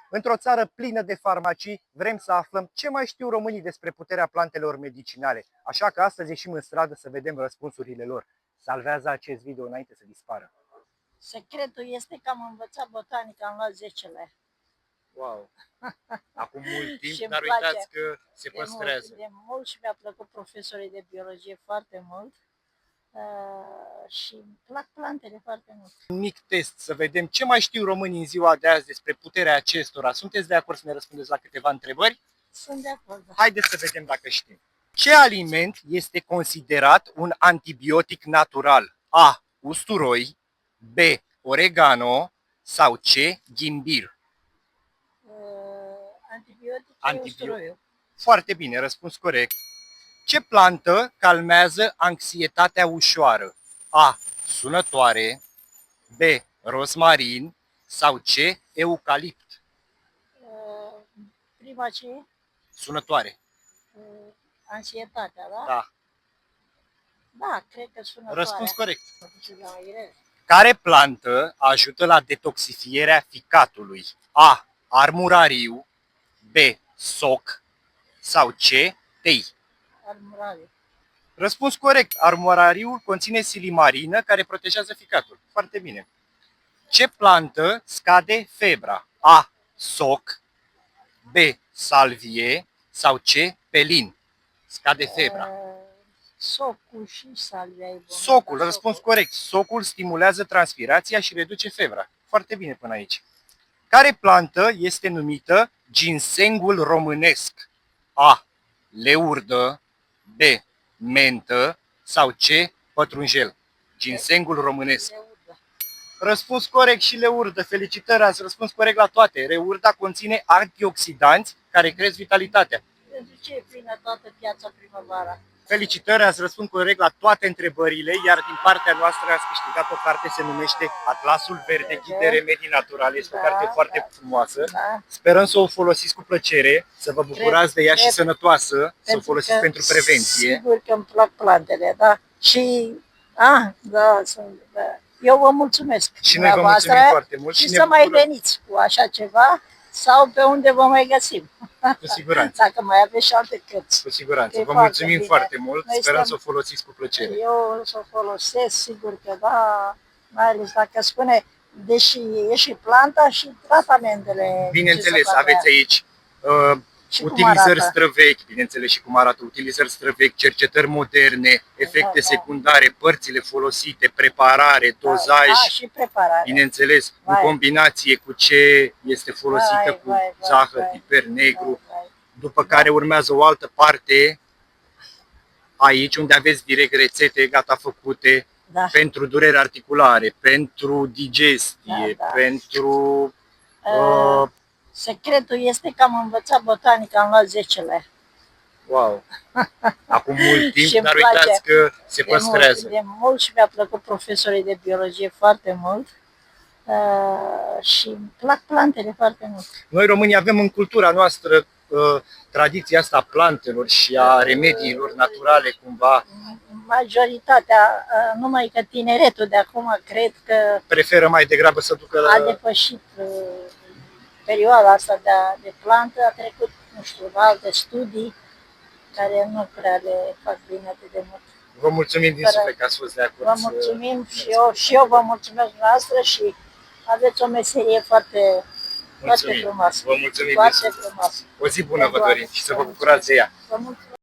Într-o țară plină de farmacii, vrem să aflăm ce mai știu românii despre puterea plantelor medicinale. Așa că astăzi ieșim în stradă să vedem răspunsurile lor. Salvează acest video înainte să dispară. Secretul este că am învățat botanică, am luat 10-le. Wow! Acum mult timp, Și-mi dar place uitați că se de mult, păstrează. de mult și mi-a plăcut profesorii de biologie foarte mult. Și îmi plac plantele foarte mult. Un mic test să vedem ce mai știu românii în ziua de azi despre puterea acestora. Sunteți de acord să ne răspundeți la câteva întrebări? Sunt de acord. Haideți să vedem dacă știm. Ce aliment este considerat un antibiotic natural? A. Usturoi, B. Oregano sau C. Ghimbir? Antibiotic, usturoiul. Foarte bine, răspuns corect. Ce plantă calmează anxietatea ușoară? A. Sunătoare, B. Rosmarin sau C. Eucalipt? Prima ce? Sunătoare. Anxietatea, da? Da. Da, cred că sunătoarea. Răspuns corect. Da, Care plantă ajută la detoxifierea ficatului? A. Armurariu, B. Soc sau C. Tei? Armurariu. Răspuns corect. Armurariul conține silimarină care protejează ficatul. Foarte bine. Ce plantă scade febra? A. Soc, B. Salvie sau C. Pelin? Scade febra. Socul și salvia e bună. Socul, răspuns corect. Socul stimulează transpirația și reduce febra. Foarte bine până aici. Care plantă este numită ginsengul românesc? A. Leurdă, B. Mentă sau C. Pătrunjel? Ginsengul românesc. Leurdă. Răspuns corect și leurdă. Felicitări, ați răspuns corect la toate. Leurda conține antioxidanți care cresc vitalitatea. Pentru ce e plină toată piața primăvara? Felicitări, ați răspuns corect la toate întrebările, iar din partea noastră ați câștigat o carte, se numește Atlasul Verde, Ghid de remedii naturale. Este o carte foarte frumoasă. Da. Sperăm să o folosiți cu plăcere, să vă bucurați de ea și sănătoasă, să o folosiți pentru prevenție. Sigur că îmi plac plantele, da. Și, da. Eu vă mulțumesc. Și noi vă mulțumim foarte mult. Și să mai veniți cu așa ceva sau pe unde vă mai găsim. Cu siguranță. Dacă mai aveți și alte cărți. Cu siguranță. Vă mulțumim foarte mult. Sperăm să o folosiți cu plăcere. Eu să o folosesc, sigur că da, mai ales dacă spune, deși e și planta și tratamentele. Bineînțeles, aveți aici utilizări străvechi, bineînțeles și cum arată, utilizări străvechi, cercetări moderne, efecte secundare, părțile folosite, preparare, dozaj, și preparare. Bineînțeles, în combinație cu ce este folosită cu zahăr, piper negru, după care urmează o altă parte aici unde aveți direct rețete gata făcute pentru dureri articulare, pentru digestie, pentru... Secretul este că am învățat botanică, am luat 10-le. Wow! Acum mult timp, dar uitați că se păstrează. De mult și mi-a plăcut profesorii de biologie foarte mult. Și îmi plac plantele foarte mult. Noi românii avem în cultura noastră tradiția asta a plantelor și a remediilor naturale cumva. Majoritatea, numai că tineretul de acum cred că preferă mai degrabă să ducă la... A depășit perioada asta de plantă, a trecut, nu știu, la alte studii care nu prea le fac bine atât de mult. Vă mulțumim din suflet că ați fost de acord. Vă mulțumim și eu vă mulțumesc dumneavoastră și aveți o meserie foarte frumoasă. Vă mulțumim foarte din suflet. O zi bună vă dorim și să vă bucurați de ea. Vă mulțumesc.